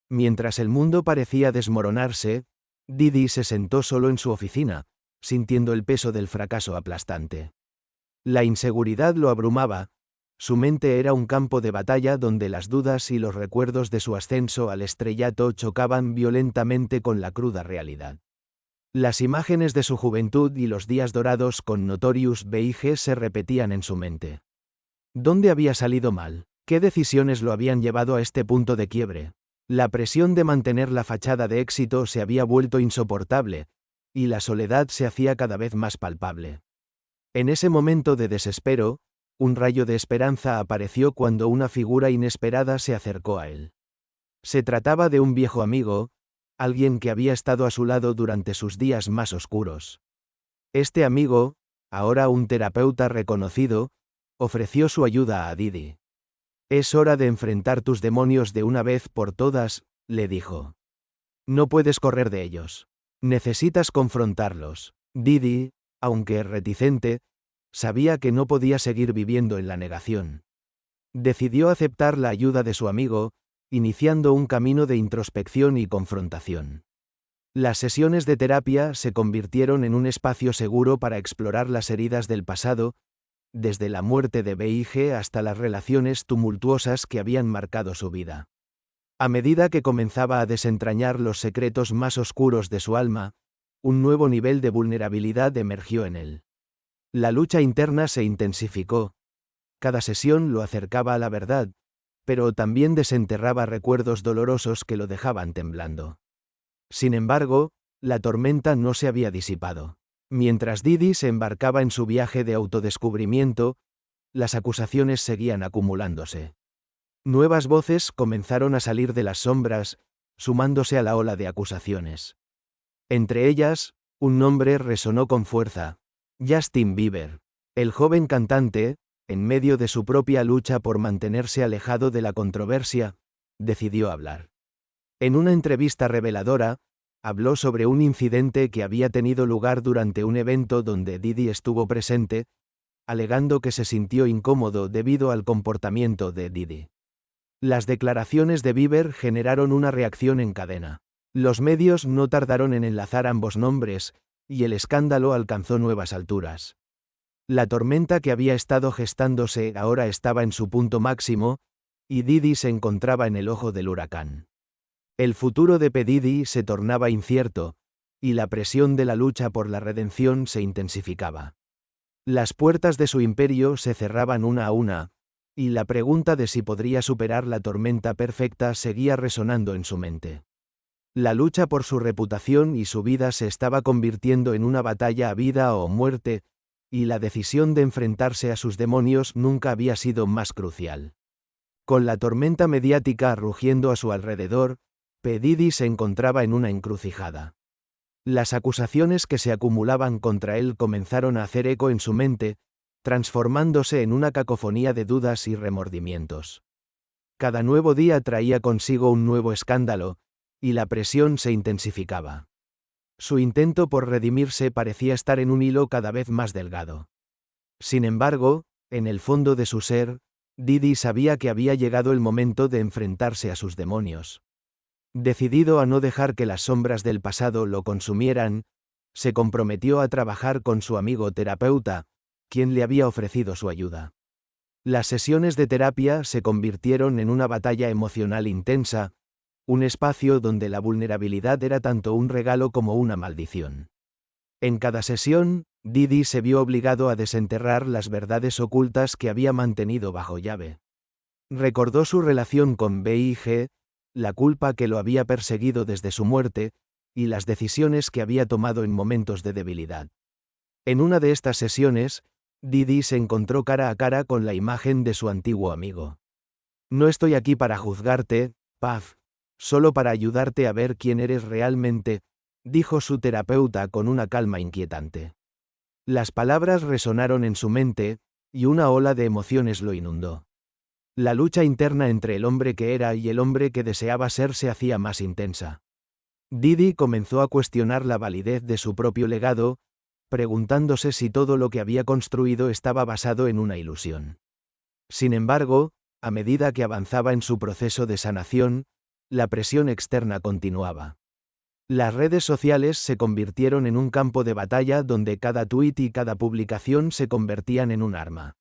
Mientras el mundo parecía desmoronarse, Diddy se sentó solo en su oficina, sintiendo el peso del fracaso aplastante. La inseguridad lo abrumaba, su mente era un campo de batalla donde las dudas y los recuerdos de su ascenso al estrellato chocaban violentamente con la cruda realidad. Las imágenes de su juventud y los días dorados con Notorious B.I.G. se repetían en su mente. ¿Dónde había salido mal? ¿Qué decisiones lo habían llevado a este punto de quiebre? La presión de mantener la fachada de éxito se había vuelto insoportable, y la soledad se hacía cada vez más palpable. En ese momento de desespero, un rayo de esperanza apareció cuando una figura inesperada se acercó a él. Se trataba de un viejo amigo, alguien que había estado a su lado durante sus días más oscuros. Este amigo, ahora un terapeuta reconocido, ofreció su ayuda a Diddy. «Es hora de enfrentar tus demonios de una vez por todas», le dijo. «No puedes correr de ellos. Necesitas confrontarlos». Diddy, aunque reticente, sabía que no podía seguir viviendo en la negación. Decidió aceptar la ayuda de su amigo, iniciando un camino de introspección y confrontación. Las sesiones de terapia se convirtieron en un espacio seguro para explorar las heridas del pasado, desde la muerte de B.I.G. hasta las relaciones tumultuosas que habían marcado su vida. A medida que comenzaba a desentrañar los secretos más oscuros de su alma, un nuevo nivel de vulnerabilidad emergió en él. La lucha interna se intensificó. Cada sesión lo acercaba a la verdad, pero también desenterraba recuerdos dolorosos que lo dejaban temblando. Sin embargo, la tormenta no se había disipado. Mientras Diddy se embarcaba en su viaje de autodescubrimiento, las acusaciones seguían acumulándose. Nuevas voces comenzaron a salir de las sombras, sumándose a la ola de acusaciones. Entre ellas, un nombre resonó con fuerza: Justin Bieber. El joven cantante, en medio de su propia lucha por mantenerse alejado de la controversia, decidió hablar. En una entrevista reveladora, habló sobre un incidente que había tenido lugar durante un evento donde Diddy estuvo presente, alegando que se sintió incómodo debido al comportamiento de Diddy. Las declaraciones de Bieber generaron una reacción en cadena. Los medios no tardaron en enlazar ambos nombres, y el escándalo alcanzó nuevas alturas. La tormenta que había estado gestándose ahora estaba en su punto máximo, y Diddy se encontraba en el ojo del huracán. El futuro de P. Diddy se tornaba incierto, y la presión de la lucha por la redención se intensificaba. Las puertas de su imperio se cerraban una a una, y la pregunta de si podría superar la tormenta perfecta seguía resonando en su mente. La lucha por su reputación y su vida se estaba convirtiendo en una batalla a vida o muerte, y la decisión de enfrentarse a sus demonios nunca había sido más crucial. Con la tormenta mediática rugiendo a su alrededor, P. Diddy se encontraba en una encrucijada. Las acusaciones que se acumulaban contra él comenzaron a hacer eco en su mente, transformándose en una cacofonía de dudas y remordimientos. Cada nuevo día traía consigo un nuevo escándalo, y la presión se intensificaba. Su intento por redimirse parecía estar en un hilo cada vez más delgado. Sin embargo, en el fondo de su ser, Didi sabía que había llegado el momento de enfrentarse a sus demonios. Decidido a no dejar que las sombras del pasado lo consumieran, se comprometió a trabajar con su amigo terapeuta, quien le había ofrecido su ayuda. Las sesiones de terapia se convirtieron en una batalla emocional intensa, un espacio donde la vulnerabilidad era tanto un regalo como una maldición. En cada sesión, Didi se vio obligado a desenterrar las verdades ocultas que había mantenido bajo llave. Recordó su relación con Big, la culpa que lo había perseguido desde su muerte, y las decisiones que había tomado en momentos de debilidad. En una de estas sesiones, Didi se encontró cara a cara con la imagen de su antiguo amigo. No estoy aquí para juzgarte, Paz, solo para ayudarte a ver quién eres realmente, dijo su terapeuta con una calma inquietante. Las palabras resonaron en su mente, y una ola de emociones lo inundó. La lucha interna entre el hombre que era y el hombre que deseaba ser se hacía más intensa. Didi comenzó a cuestionar la validez de su propio legado, preguntándose si todo lo que había construido estaba basado en una ilusión. Sin embargo, a medida que avanzaba en su proceso de sanación, la presión externa continuaba. Las redes sociales se convirtieron en un campo de batalla donde cada tuit y cada publicación se convertían en un arma.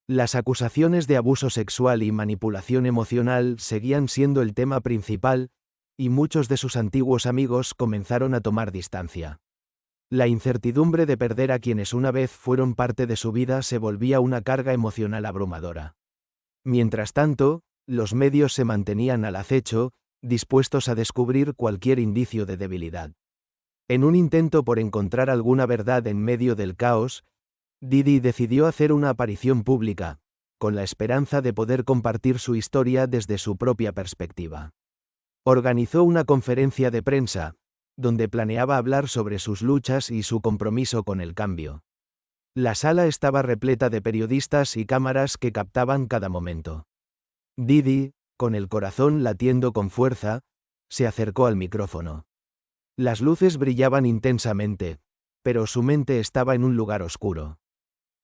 Las acusaciones de abuso sexual y manipulación emocional seguían siendo el tema principal, y muchos de sus antiguos amigos comenzaron a tomar distancia. La incertidumbre de perder a quienes una vez fueron parte de su vida se volvía una carga emocional abrumadora. Mientras tanto, los medios se mantenían al acecho, dispuestos a descubrir cualquier indicio de debilidad. En un intento por encontrar alguna verdad en medio del caos, Didi decidió hacer una aparición pública, con la esperanza de poder compartir su historia desde su propia perspectiva. Organizó una conferencia de prensa, donde planeaba hablar sobre sus luchas y su compromiso con el cambio. La sala estaba repleta de periodistas y cámaras que captaban cada momento. Didi, con el corazón latiendo con fuerza, se acercó al micrófono. Las luces brillaban intensamente, pero su mente estaba en un lugar oscuro.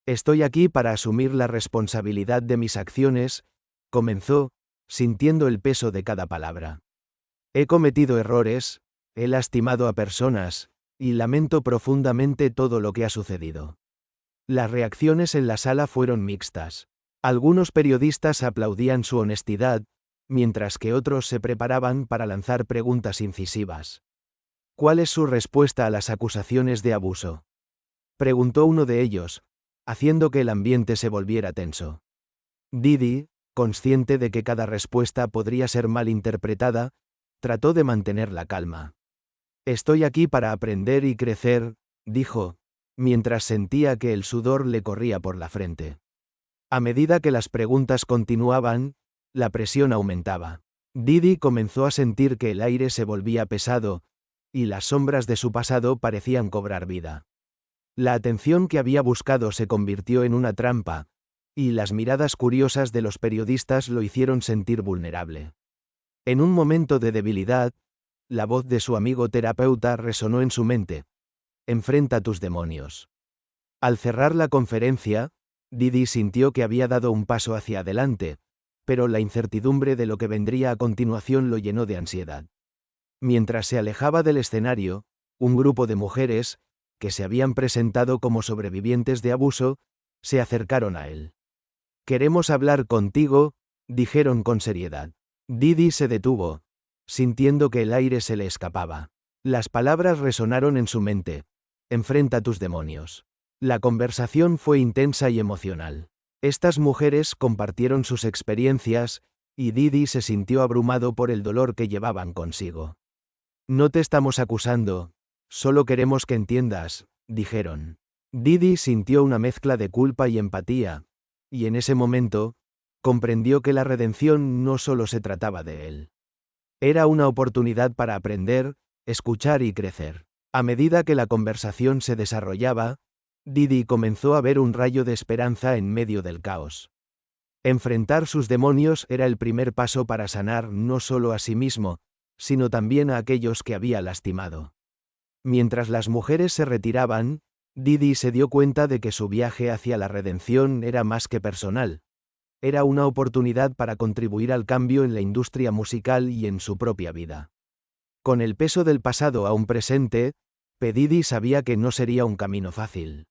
Estoy aquí para asumir la responsabilidad de mis acciones, comenzó, sintiendo el peso de cada palabra. He cometido errores, he lastimado a personas, y lamento profundamente todo lo que ha sucedido. Las reacciones en la sala fueron mixtas. Algunos periodistas aplaudían su honestidad, mientras que otros se preparaban para lanzar preguntas incisivas. ¿Cuál es su respuesta a las acusaciones de abuso?, preguntó uno de ellos, haciendo que el ambiente se volviera tenso. Didi, consciente de que cada respuesta podría ser mal interpretada, trató de mantener la calma. Estoy aquí para aprender y crecer, dijo, mientras sentía que el sudor le corría por la frente. A medida que las preguntas continuaban, la presión aumentaba. Didi comenzó a sentir que el aire se volvía pesado, y las sombras de su pasado parecían cobrar vida. La atención que había buscado se convirtió en una trampa, y las miradas curiosas de los periodistas lo hicieron sentir vulnerable. En un momento de debilidad, la voz de su amigo terapeuta resonó en su mente. Enfrenta tus demonios. Al cerrar la conferencia, Didi sintió que había dado un paso hacia adelante, pero la incertidumbre de lo que vendría a continuación lo llenó de ansiedad. Mientras se alejaba del escenario, un grupo de mujeres, que se habían presentado como sobrevivientes de abuso, se acercaron a él. Queremos hablar contigo, dijeron con seriedad. Didi se detuvo, sintiendo que el aire se le escapaba. Las palabras resonaron en su mente. Enfrenta tus demonios. La conversación fue intensa y emocional. Estas mujeres compartieron sus experiencias, y Didi se sintió abrumado por el dolor que llevaban consigo. No te estamos acusando, solo queremos que entiendas, dijeron. Didi sintió una mezcla de culpa y empatía, y en ese momento, comprendió que la redención no solo se trataba de él. Era una oportunidad para aprender, escuchar y crecer. A medida que la conversación se desarrollaba, Didi comenzó a ver un rayo de esperanza en medio del caos. Enfrentar sus demonios era el primer paso para sanar no solo a sí mismo, sino también a aquellos que había lastimado. Mientras las mujeres se retiraban, Didi se dio cuenta de que su viaje hacia la redención era más que personal. Era una oportunidad para contribuir al cambio en la industria musical y en su propia vida. Con el peso del pasado aún presente, P. Diddy sabía que no sería un camino fácil.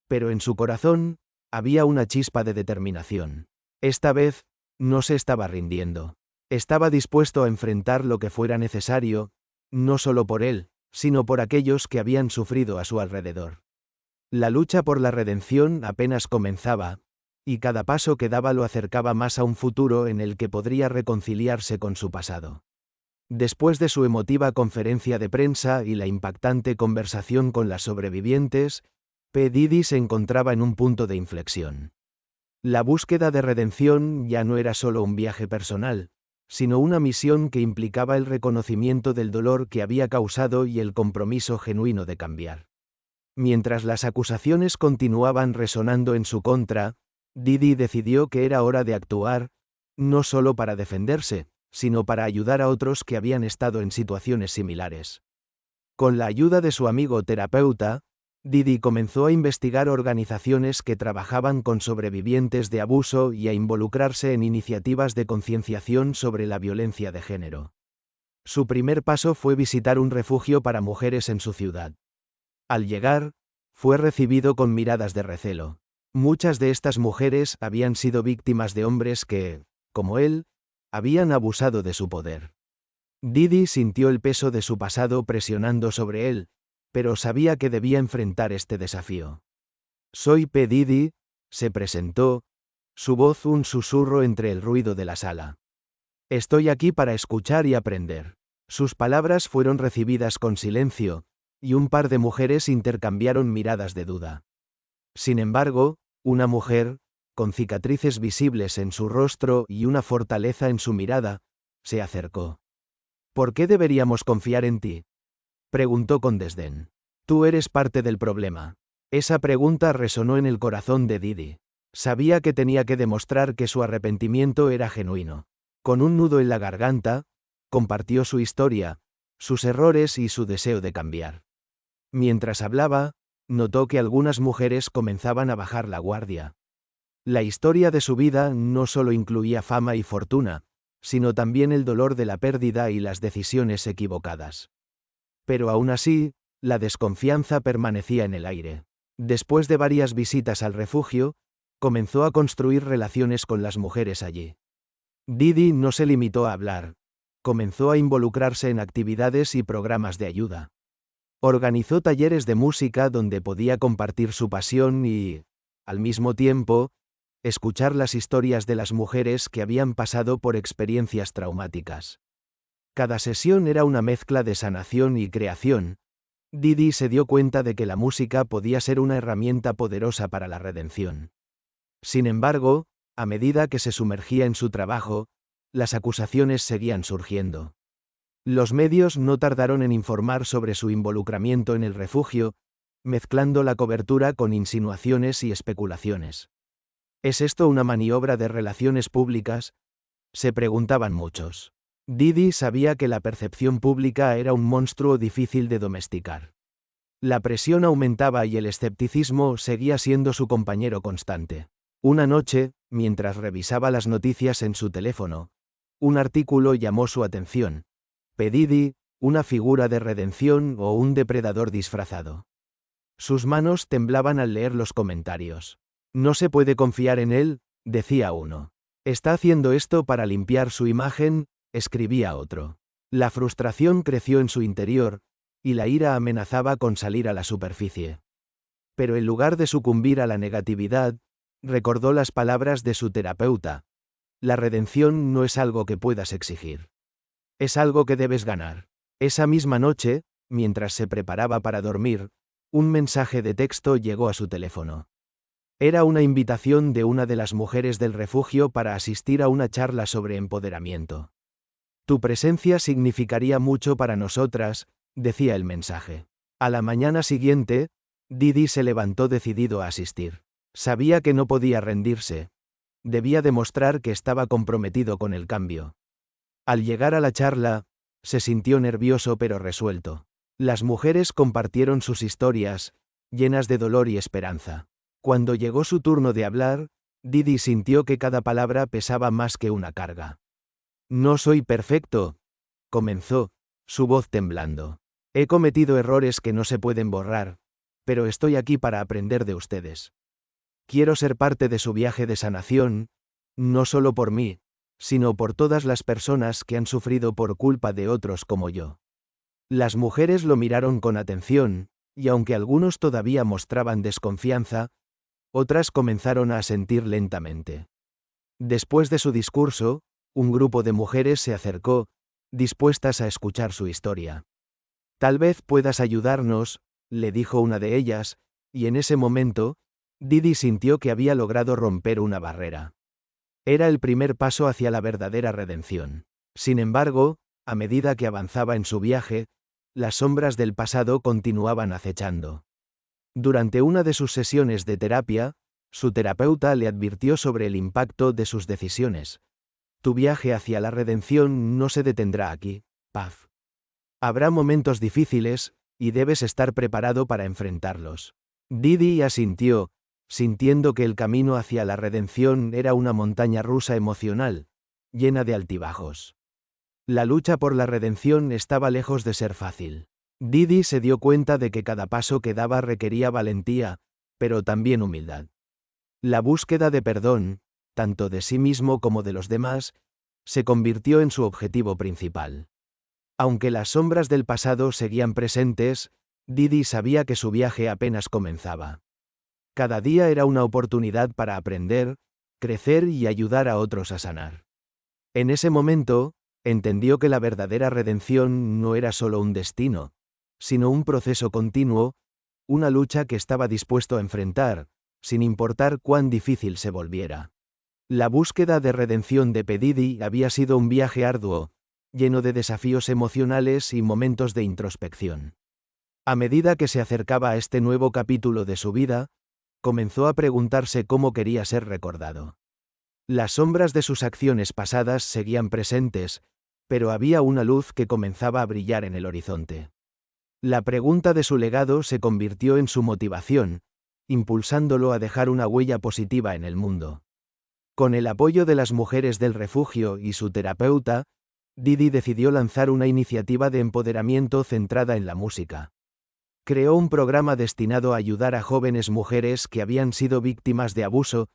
Pero en su corazón, había una chispa de determinación. Esta vez, no se estaba rindiendo. Estaba dispuesto a enfrentar lo que fuera necesario, no solo por él, sino por aquellos que habían sufrido a su alrededor. La lucha por la redención apenas comenzaba, y cada paso que daba lo acercaba más a un futuro en el que podría reconciliarse con su pasado. Después de su emotiva conferencia de prensa y la impactante conversación con las sobrevivientes, P. Diddy se encontraba en un punto de inflexión. La búsqueda de redención ya no era solo un viaje personal, sino una misión que implicaba el reconocimiento del dolor que había causado y el compromiso genuino de cambiar. Mientras las acusaciones continuaban resonando en su contra, Diddy decidió que era hora de actuar, no solo para defenderse, sino para ayudar a otros que habían estado en situaciones similares. Con la ayuda de su amigo terapeuta, Diddy comenzó a investigar organizaciones que trabajaban con sobrevivientes de abuso y a involucrarse en iniciativas de concienciación sobre la violencia de género. Su primer paso fue visitar un refugio para mujeres en su ciudad. Al llegar, fue recibido con miradas de recelo. Muchas de estas mujeres habían sido víctimas de hombres que, como él, habían abusado de su poder. Diddy sintió el peso de su pasado presionando sobre él, pero sabía que debía enfrentar este desafío. Soy P. Diddy, se presentó, su voz un susurro entre el ruido de la sala. Estoy aquí para escuchar y aprender. Sus palabras fueron recibidas con silencio, y un par de mujeres intercambiaron miradas de duda. Sin embargo, una mujer, con cicatrices visibles en su rostro y una fortaleza en su mirada, se acercó. ¿Por qué deberíamos confiar en ti?, preguntó con desdén. Tú eres parte del problema. Esa pregunta resonó en el corazón de Diddy. Sabía que tenía que demostrar que su arrepentimiento era genuino. Con un nudo en la garganta, compartió su historia, sus errores y su deseo de cambiar. Mientras hablaba, notó que algunas mujeres comenzaban a bajar la guardia. La historia de su vida no solo incluía fama y fortuna, sino también el dolor de la pérdida y las decisiones equivocadas. Pero aún así, la desconfianza permanecía en el aire. Después de varias visitas al refugio, comenzó a construir relaciones con las mujeres allí. Diddy no se limitó a hablar, comenzó a involucrarse en actividades y programas de ayuda. Organizó talleres de música donde podía compartir su pasión y, al mismo tiempo, escuchar las historias de las mujeres que habían pasado por experiencias traumáticas. Cada sesión era una mezcla de sanación y creación. Diddy se dio cuenta de que la música podía ser una herramienta poderosa para la redención. Sin embargo, a medida que se sumergía en su trabajo, las acusaciones seguían surgiendo. Los medios no tardaron en informar sobre su involucramiento en el refugio, mezclando la cobertura con insinuaciones y especulaciones. ¿Es esto una maniobra de relaciones públicas?, se preguntaban muchos. Diddy sabía que la percepción pública era un monstruo difícil de domesticar. La presión aumentaba y el escepticismo seguía siendo su compañero constante. Una noche, mientras revisaba las noticias en su teléfono, un artículo llamó su atención. P. Diddy, una figura de redención o un depredador disfrazado. Sus manos temblaban al leer los comentarios. No se puede confiar en él, decía uno. Está haciendo esto para limpiar su imagen, escribía otro. La frustración creció en su interior, y la ira amenazaba con salir a la superficie. Pero en lugar de sucumbir a la negatividad, recordó las palabras de su terapeuta. La redención no es algo que puedas exigir. Es algo que debes ganar. Esa misma noche, mientras se preparaba para dormir, un mensaje de texto llegó a su teléfono. Era una invitación de una de las mujeres del refugio para asistir a una charla sobre empoderamiento. Tu presencia significaría mucho para nosotras, decía el mensaje. A la mañana siguiente, Didi se levantó decidido a asistir. Sabía que no podía rendirse. Debía demostrar que estaba comprometido con el cambio. Al llegar a la charla, se sintió nervioso pero resuelto. Las mujeres compartieron sus historias, llenas de dolor y esperanza. Cuando llegó su turno de hablar, Didi sintió que cada palabra pesaba más que una carga. No soy perfecto, comenzó, su voz temblando. He cometido errores que no se pueden borrar, pero estoy aquí para aprender de ustedes. Quiero ser parte de su viaje de sanación, no solo por mí, sino por todas las personas que han sufrido por culpa de otros como yo. Las mujeres lo miraron con atención, y aunque algunos todavía mostraban desconfianza, otras comenzaron a asentir lentamente. Después de su discurso, un grupo de mujeres se acercó, dispuestas a escuchar su historia. Tal vez puedas ayudarnos, le dijo una de ellas, y en ese momento, Didi sintió que había logrado romper una barrera. Era el primer paso hacia la verdadera redención. Sin embargo, a medida que avanzaba en su viaje, las sombras del pasado continuaban acechando. Durante una de sus sesiones de terapia, su terapeuta le advirtió sobre el impacto de sus decisiones. Tu viaje hacia la redención no se detendrá aquí, Paz. Habrá momentos difíciles, y debes estar preparado para enfrentarlos. Didi asintió, sintiendo que el camino hacia la redención era una montaña rusa emocional, llena de altibajos. La lucha por la redención estaba lejos de ser fácil. Didi se dio cuenta de que cada paso que daba requería valentía, pero también humildad. La búsqueda de perdón, tanto de sí mismo como de los demás, se convirtió en su objetivo principal. Aunque las sombras del pasado seguían presentes, Didi sabía que su viaje apenas comenzaba. Cada día era una oportunidad para aprender, crecer y ayudar a otros a sanar. En ese momento, entendió que la verdadera redención no era solo un destino, sino un proceso continuo, una lucha que estaba dispuesto a enfrentar, sin importar cuán difícil se volviera. La búsqueda de redención de Didi había sido un viaje arduo, lleno de desafíos emocionales y momentos de introspección. A medida que se acercaba a este nuevo capítulo de su vida, comenzó a preguntarse cómo quería ser recordado. Las sombras de sus acciones pasadas seguían presentes, pero había una luz que comenzaba a brillar en el horizonte. La pregunta de su legado se convirtió en su motivación, impulsándolo a dejar una huella positiva en el mundo. Con el apoyo de las mujeres del refugio y su terapeuta, Didi decidió lanzar una iniciativa de empoderamiento centrada en la música. Creó un programa destinado a ayudar a jóvenes mujeres que habían sido víctimas de abuso,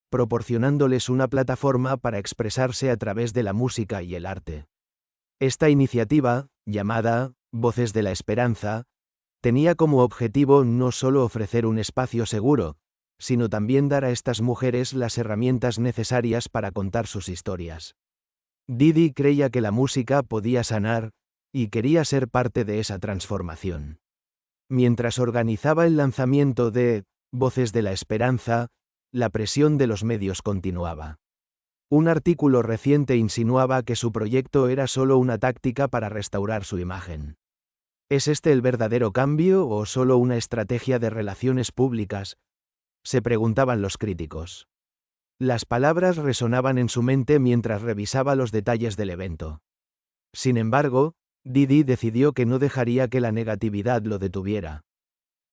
proporcionándoles una plataforma para expresarse a través de la música y el arte. Esta iniciativa, llamada Voces de la Esperanza, tenía como objetivo no solo ofrecer un espacio seguro, sino también dar a estas mujeres las herramientas necesarias para contar sus historias. Didi creía que la música podía sanar, y quería ser parte de esa transformación. Mientras organizaba el lanzamiento de Voces de la Esperanza, la presión de los medios continuaba. Un artículo reciente insinuaba que su proyecto era solo una táctica para restaurar su imagen. ¿Es este el verdadero cambio o solo una estrategia de relaciones públicas?, se preguntaban los críticos. Las palabras resonaban en su mente mientras revisaba los detalles del evento. Sin embargo, Didi decidió que no dejaría que la negatividad lo detuviera.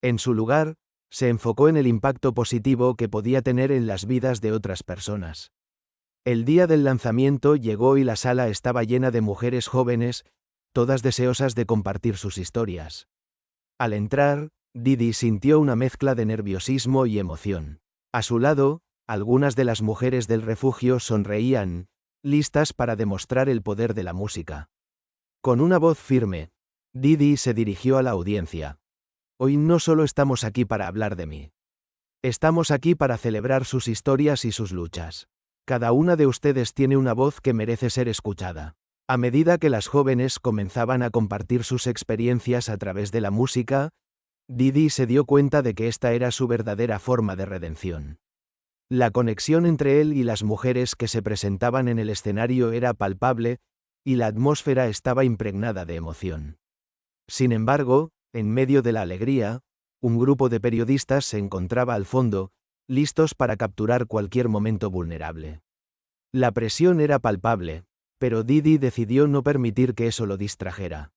En su lugar, se enfocó en el impacto positivo que podía tener en las vidas de otras personas. El día del lanzamiento llegó y la sala estaba llena de mujeres jóvenes, todas deseosas de compartir sus historias. Al entrar, Didi sintió una mezcla de nerviosismo y emoción. A su lado, algunas de las mujeres del refugio sonreían, listas para demostrar el poder de la música. Con una voz firme, Didi se dirigió a la audiencia. Hoy no solo estamos aquí para hablar de mí. Estamos aquí para celebrar sus historias y sus luchas. Cada una de ustedes tiene una voz que merece ser escuchada. A medida que las jóvenes comenzaban a compartir sus experiencias a través de la música, Didi se dio cuenta de que esta era su verdadera forma de redención. La conexión entre él y las mujeres que se presentaban en el escenario era palpable, y la atmósfera estaba impregnada de emoción. Sin embargo, en medio de la alegría, Un grupo de periodistas se encontraba al fondo, listos para capturar cualquier momento vulnerable. La presión era palpable, pero Didi decidió no permitir que eso lo distrajera.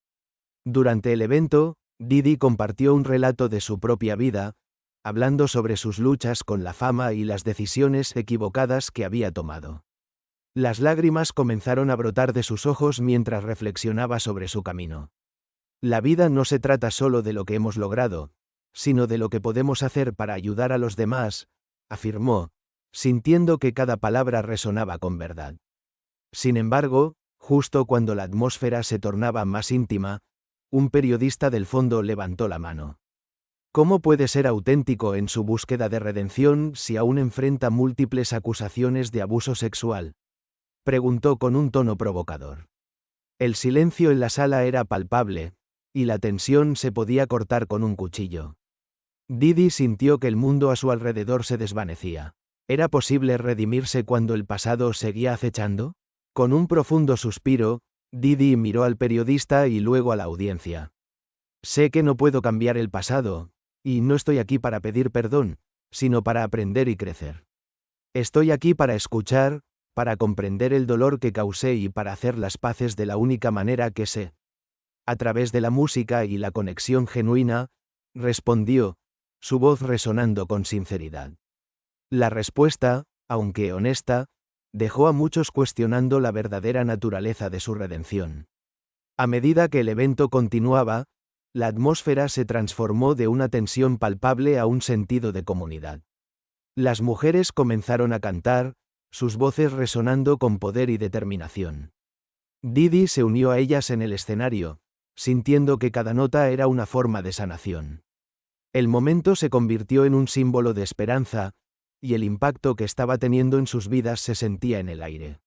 Durante el evento, Didi compartió un relato de su propia vida, hablando sobre sus luchas con la fama y las decisiones equivocadas que había tomado. Las lágrimas comenzaron a brotar de sus ojos mientras reflexionaba sobre su camino. La vida no se trata solo de lo que hemos logrado, sino de lo que podemos hacer para ayudar a los demás, afirmó, sintiendo que cada palabra resonaba con verdad. Sin embargo, justo cuando la atmósfera se tornaba más íntima, un periodista del fondo levantó la mano. ¿Cómo puede ser auténtico en su búsqueda de redención si aún enfrenta múltiples acusaciones de abuso sexual?, preguntó con un tono provocador. El silencio en la sala era palpable, y la tensión se podía cortar con un cuchillo. Didi sintió que el mundo a su alrededor se desvanecía. ¿Era posible redimirse cuando el pasado seguía acechando? Con un profundo suspiro, Didi miró al periodista y luego a la audiencia. Sé que no puedo cambiar el pasado, y no estoy aquí para pedir perdón, sino para aprender y crecer. Estoy aquí para escuchar, para comprender el dolor que causé y para hacer las paces de la única manera que sé. A través de la música y la conexión genuina, respondió, su voz resonando con sinceridad. La respuesta, aunque honesta, dejó a muchos cuestionando la verdadera naturaleza de su redención. A medida que el evento continuaba, la atmósfera se transformó de una tensión palpable a un sentido de comunidad. Las mujeres comenzaron a cantar, sus voces resonando con poder y determinación. Didi se unió a ellas en el escenario, sintiendo que cada nota era una forma de sanación. El momento se convirtió en un símbolo de esperanza, y el impacto que estaba teniendo en sus vidas se sentía en el aire.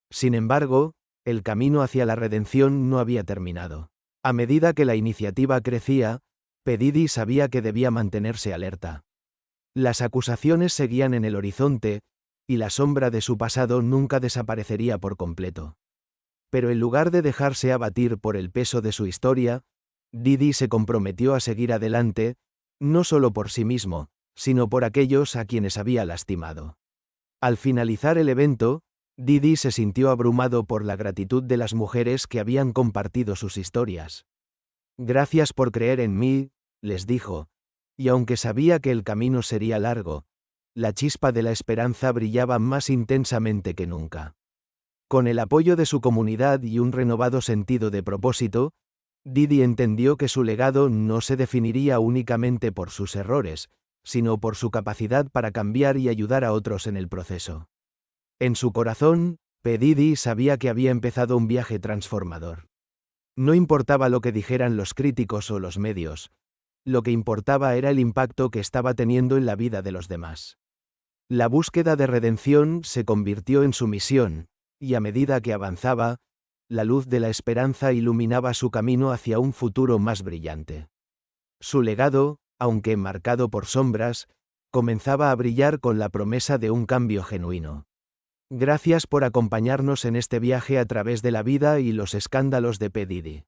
Sin embargo, el camino hacia la redención no había terminado. A medida que la iniciativa crecía, Didi sabía que debía mantenerse alerta. Las acusaciones seguían en el horizonte, y la sombra de su pasado nunca desaparecería por completo. Pero en lugar de dejarse abatir por el peso de su historia, Didi se comprometió a seguir adelante, no solo por sí mismo, sino por aquellos a quienes había lastimado. Al finalizar el evento, Didi se sintió abrumado por la gratitud de las mujeres que habían compartido sus historias. Gracias por creer en mí, les dijo, y aunque sabía que el camino sería largo, la chispa de la esperanza brillaba más intensamente que nunca. Con el apoyo de su comunidad y un renovado sentido de propósito, Didi entendió que su legado no se definiría únicamente por sus errores, sino por su capacidad para cambiar y ayudar a otros en el proceso. En su corazón, Didi sabía que había empezado un viaje transformador. No importaba lo que dijeran los críticos o los medios, lo que importaba era el impacto que estaba teniendo en la vida de los demás. La búsqueda de redención se convirtió en su misión, y a medida que avanzaba, la luz de la esperanza iluminaba su camino hacia un futuro más brillante. Su legado, aunque marcado por sombras, comenzaba a brillar con la promesa de un cambio genuino. Gracias por acompañarnos en este viaje a través de la vida y los escándalos de Didi.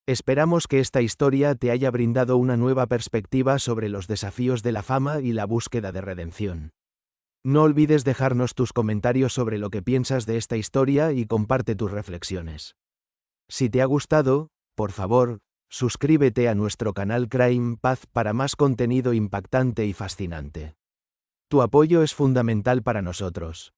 Esperamos que esta historia te haya brindado una nueva perspectiva sobre los desafíos de la fama y la búsqueda de redención. No olvides dejarnos tus comentarios sobre lo que piensas de esta historia y comparte tus reflexiones. Si te ha gustado, por favor, suscríbete a nuestro canal Crime Path para más contenido impactante y fascinante. Tu apoyo es fundamental para nosotros.